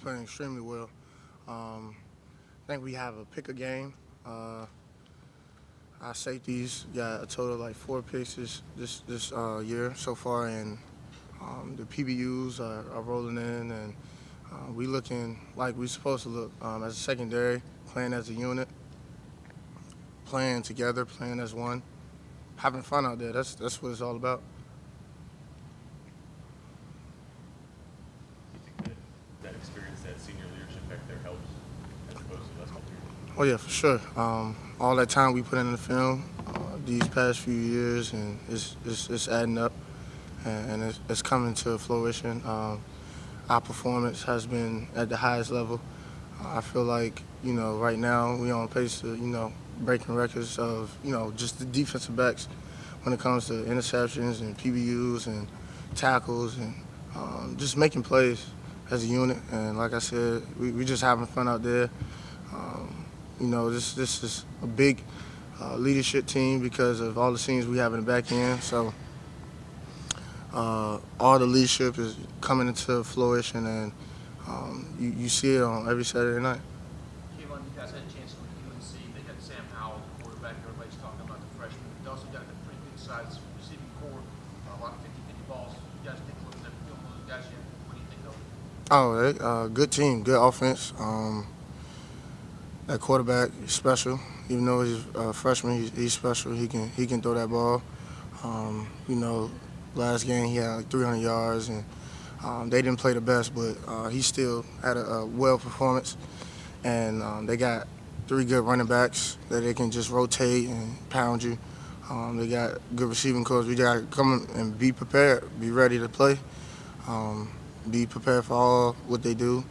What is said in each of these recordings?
playing extremely well. I think we have a pick a game. Our safeties got a total of like 4 picks this year so far, and the PBUs are rolling in, and we looking like we supposed to look as a secondary, playing as a unit, playing together, playing as one, having fun out there. That's what it's all about. Do you think that experience, that senior leadership back there helps as opposed to the last couple of years? Oh yeah, for sure. All that time we put in the film these past few years, and it's adding up, and it's coming to fruition. Our performance has been at the highest level. I feel like right now we on pace to breaking records of just the defensive backs when it comes to interceptions and PBUs and tackles and just making plays as a unit. And like I said, we just having fun out there. This is a big leadership team because of all the scenes we have in the back end. So all the leadership is coming into fruition, and you see it on every Saturday night. Kevon, you guys had a chance to look at UNC. They got Sam Howell, the quarterback. Everybody's talking about the freshman. They also got a pretty good size receiving core. A lot of 50-50 balls. You guys take a look at that film of those guys yet? What do you think of them? Good team, good offense. That quarterback is special. Even though he's a freshman, he's special. He can throw that ball. Last game he had like 300 yards, and they didn't play the best, but he still had a well performance. And they got 3 good running backs that they can just rotate and pound you. They got good receiving corps. We got to come and be prepared, be ready to play, be prepared for all what they do,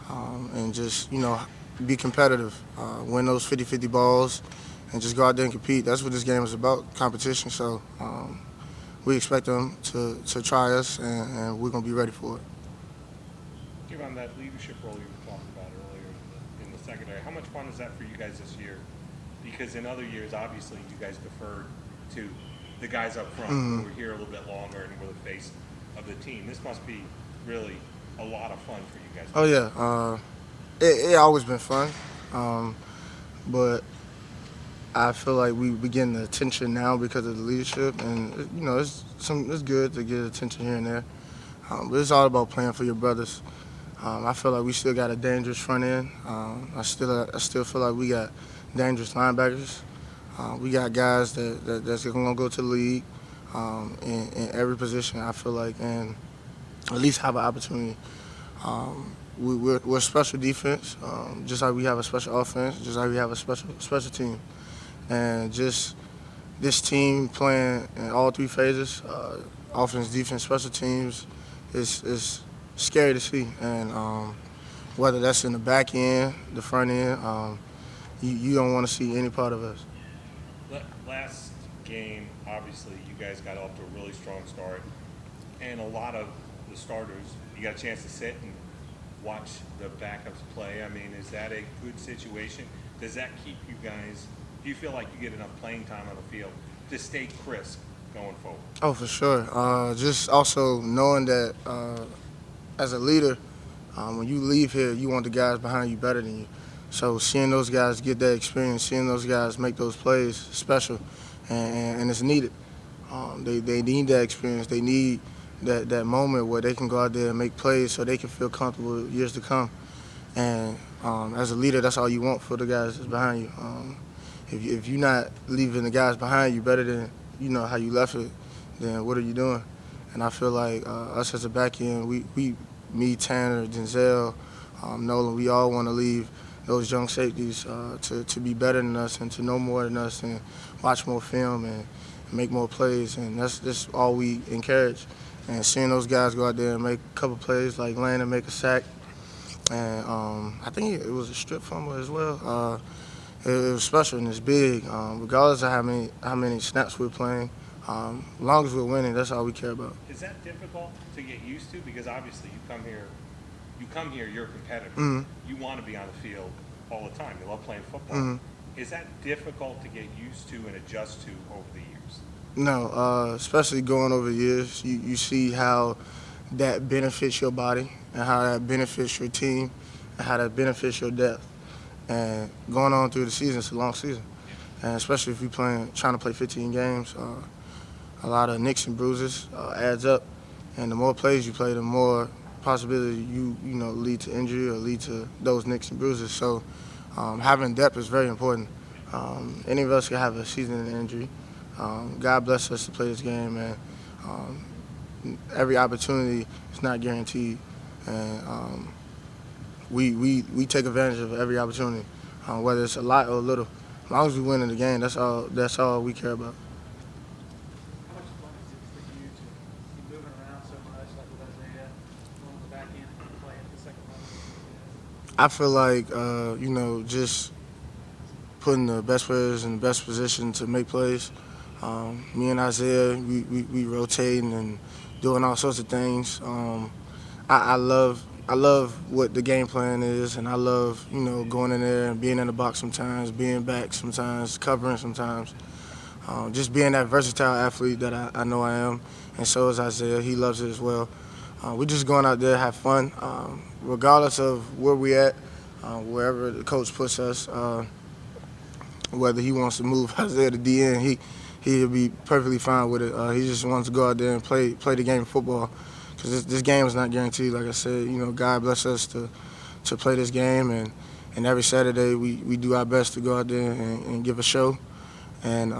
and just be competitive, win those 50-50 balls, and just go out there and compete. That's what this game is about, competition. So we expect them to try us, and we're going to be ready for it. Give on that leadership role you were talking about earlier in the secondary. How much fun is that for you guys this year? Because in other years, obviously, you guys deferred to the guys up front who were here a little bit longer and were the face of the team. This must be really a lot of fun for you guys. Oh, yeah. It always been fun, but I feel like we getting the attention now because of the leadership, and it's good to get attention here and there. But it's all about playing for your brothers. I feel like we still got a dangerous front end. I still feel like we got dangerous linebackers. We got guys that's going to go to the league in every position. I feel like, and at least have an opportunity. We're a special defense, just like we have a special offense, just like we have a special team. And just this team playing in all 3 phases, offense, defense, special teams, is scary to see. And whether that's in the back end, the front end, you don't want to see any part of us. Last game, obviously, you guys got off to a really strong start, and a lot of the starters, you got a chance to sit and watch the backups play. I mean, is that a good situation? Does that keep you guys? Do you feel like you get enough playing time on the field to stay crisp going forward? Oh, for sure. Just also knowing that as a leader, when you leave here, you want the guys behind you better than you. So seeing those guys get that experience, seeing those guys make those plays, special, and it's needed. They need that experience. They need that moment where they can go out there and make plays so they can feel comfortable years to come. And as a leader, that's all you want for the guys that's behind you. If you're not leaving the guys behind you better than how you left it, then what are you doing? And I feel like us as a back end, me, Tanner, Denzel, Nolan, we all want to leave those young safeties to be better than us and to know more than us and watch more film and make more plays. And that's all we encourage. And seeing those guys go out there and make a couple plays, like Landon make a sack, and I think it was a strip fumble as well. It was special and it's big, regardless of how many snaps we're playing. As long as we're winning, that's all we care about. Is that difficult to get used to? Because obviously you come here, you're a competitor. Mm-hmm. You want to be on the field all the time. You love playing football. Mm-hmm. Is that difficult to get used to and adjust to over the years? No, especially going over years, you see how that benefits your body and how that benefits your team and how that benefits your depth. And going on through the season, it's a long season. And especially if you're trying to play 15 games, a lot of nicks and bruises adds up. And the more plays you play, the more possibility you lead to injury or lead to those nicks and bruises. So having depth is very important. Any of us can have a season injury. God bless us to play this game, and every opportunity is not guaranteed. And we take advantage of every opportunity, whether it's a lot or a little. As long as we win in the game, that's all we care about. How much fun is it for you to be moving around so much, like with Isaiah, on the back end and play at the second level? I feel like just putting the best players in the best position to make plays. Me and Isaiah, we rotating and doing all sorts of things. I love what the game plan is, and I love going in there and being in the box sometimes, being back sometimes, covering sometimes. Just being that versatile athlete that I know I am, and so is Isaiah. He loves it as well. We're just going out there, have fun, regardless of where we at, wherever the coach puts us. Whether he wants to move Isaiah to DN, he'll be perfectly fine with it. He just wants to go out there and play the game of football, because this game is not guaranteed. Like I said, God bless us to play this game, and every Saturday we do our best to go out there and give a show. And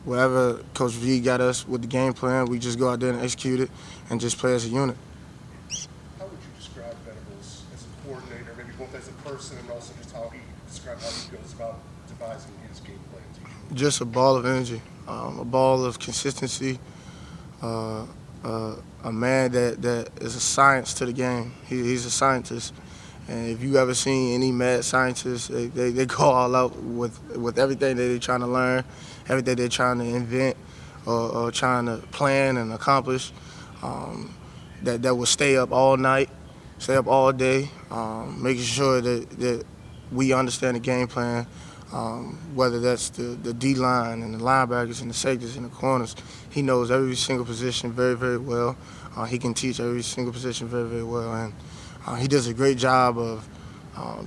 wherever Coach V got us with the game plan, we just go out there and execute it and just play as a unit. How would you describe Venables as a coordinator, maybe both as a person and also just how he goes about devising his game plans? Just a ball of energy, a ball of consistency, a man that is a science to the game. He's a scientist. And if you ever seen any mad scientists, they go all out with everything that they're trying to learn, everything they're trying to invent or trying to plan and accomplish, that will stay up all night, stay up all day, making sure that we understand the game plan, whether that's the D-line and the linebackers and the safeties and the corners. He knows every single position very, very well. He can teach every single position very, very well. And he does a great job of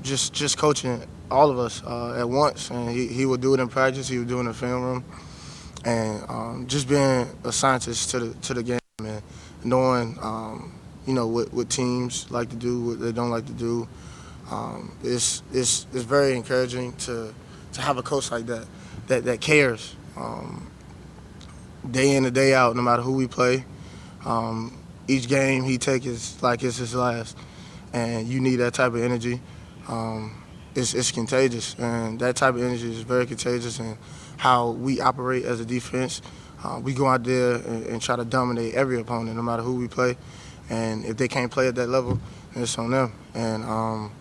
just coaching all of us at once. And he will do it in practice. He will do it in the film room. And just being a scientist to the game and knowing, what teams like to do, what they don't like to do. It's very encouraging to have a coach like that cares day in and day out, no matter who we play. Each game he takes is like it's his last, and you need that type of energy. It's contagious, and that type of energy is very contagious. And how we operate as a defense, we go out there and try to dominate every opponent, no matter who we play. And if they can't play at that level, then it's on them. And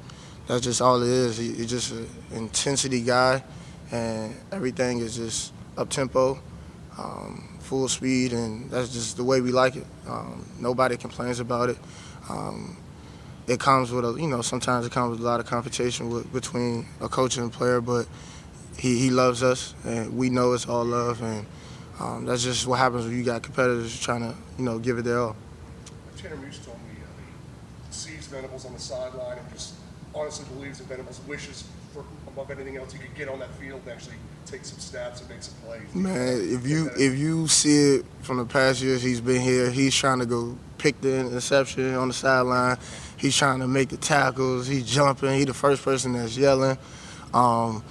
that's just all it is. He's just an intensity guy, and everything is just up-tempo, full speed, and that's just the way we like it. Nobody complains about it. It comes with sometimes it comes with a lot of confrontation between a coach and a player, but he loves us, and we know it's all love, and that's just what happens when you got competitors trying to give it their all. Tanner Muse told me he sees Venables on the sideline and just honestly believes that Venables wishes for above anything else he could get on that field and actually take some snaps and make some plays. Man, if you see it from the past years he's been here, he's trying to go pick the interception on the sideline. He's trying to make the tackles. He's jumping. He's the first person that's yelling. On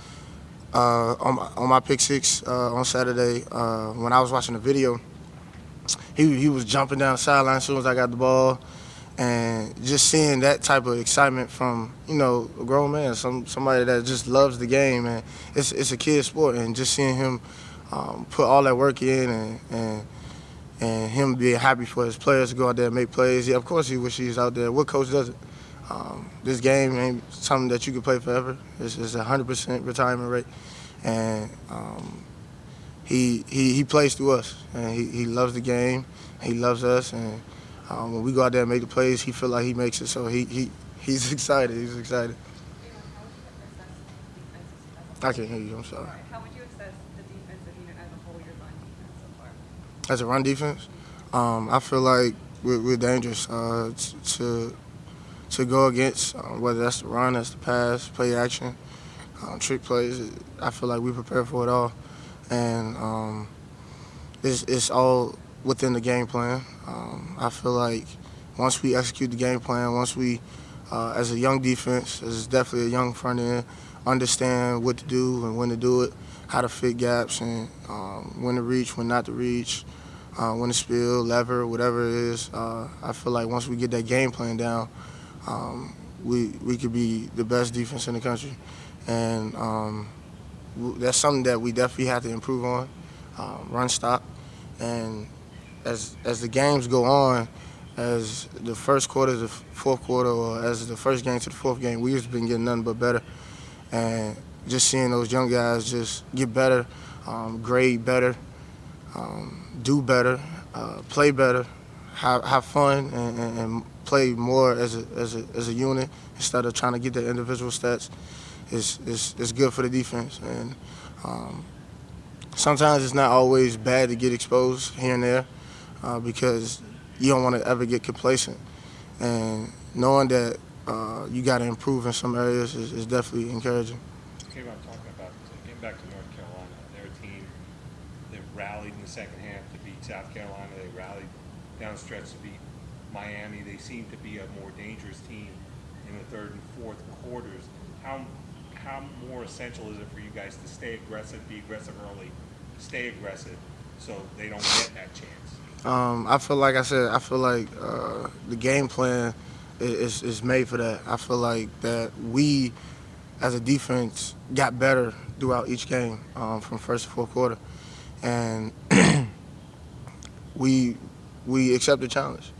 my pick six on Saturday, when I was watching the video, he was jumping down the sideline as soon as I got the ball. And just seeing that type of excitement from, a grown man, somebody that just loves the game, and it's a kid sport, and just seeing him put all that work in and him being happy for his players to go out there and make plays. Yeah, of course he wishes he was out there. What coach doesn't? This game ain't something that you can play forever. It's a 100% retirement rate. And he plays through us, and he loves the game. He loves us, and when we go out there and make the plays, he feel like he makes it. So he's excited. He's excited. I can't hear you. I'm sorry. How would you assess the defensive unit as a whole, your run defense so far? As a run defense, I feel like we're dangerous to go against, whether that's the run, that's the pass, play action, trick plays. I feel like we prepare for it all, and it's all within the game plan. I feel like once we execute the game plan, once we, as a young defense, as definitely a young front end, understand what to do and when to do it, how to fit gaps, and when to reach, when not to reach, when to spill, lever, whatever it is. I feel like once we get that game plan down, we could be the best defense in the country, and that's something that we definitely have to improve on. Run stop, and as the games go on, as the first quarter to the fourth quarter, or as the first game to the fourth game, we've just been getting nothing but better, and just seeing those young guys just get better, grade better, do better, play better, have fun, and play more as a unit instead of trying to get the individual stats. It's good for the defense, and sometimes it's not always bad to get exposed here and there, because you don't want to ever get complacent, and knowing that you got to improve in some areas is definitely encouraging. Okay, I'm talking about getting back to North Carolina. They're a team that rallied in the second half to beat South Carolina. They rallied down the stretch to beat Miami. They seem to be a more dangerous team in the third and fourth quarters. How more essential is it for you guys to stay aggressive, be aggressive early, stay aggressive, so they don't get that chance? I feel like I said, I feel like the game plan is made for that. I feel like that we, as a defense, got better throughout each game, from first to fourth quarter, and we accept the challenge.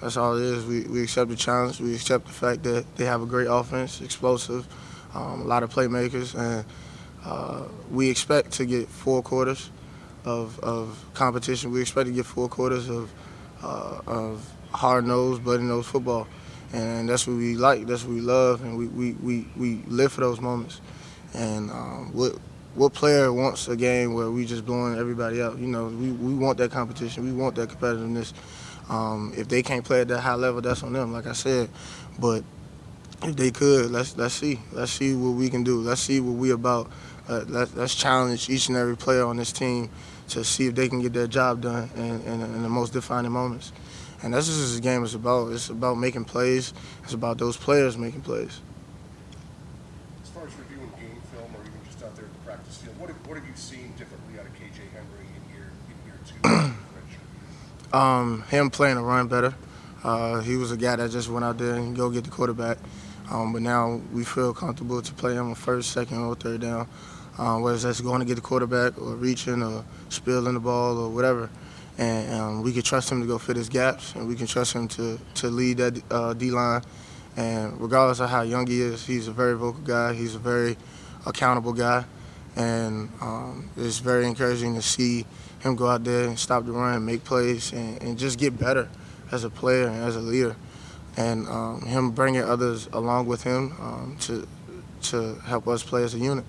That's all it is. We accept the challenge. We accept the fact that they have a great offense, explosive, a lot of playmakers, and we expect to get 4 quarters of competition. We expect to get 4 quarters of hard-nosed, bloody-nosed football, and that's what we like. That's what we love, and we live for those moments. And what player wants a game where we just blowing everybody out? You know, we want that competition. We want that competitiveness. If they can't play at that high level, that's on them, like I said. But if they could, let's see. Let's see what we can do. Let's see what we about. Let's challenge each and every player on this team to see if they can get their job done in the most defining moments. And that's just what this game is about. It's about making plays. It's about those players making plays. As far as reviewing game film or even just out there at the practice field, what have you seen differently out of KJ Henry in year 2? Him playing a run better. He was a guy that just went out there and go get the quarterback. But now we feel comfortable to play him on first, second, or third down, whether that's going to get the quarterback or reaching or spilling the ball or whatever. And we can trust him to go fit his gaps, and we can trust him to lead that D-line. And regardless of how young he is, he's a very vocal guy. He's a very accountable guy. And it's very encouraging to see him go out there and stop the run, make plays, and just get better as a player and as a leader. And him bringing others along with him to help us play as a unit.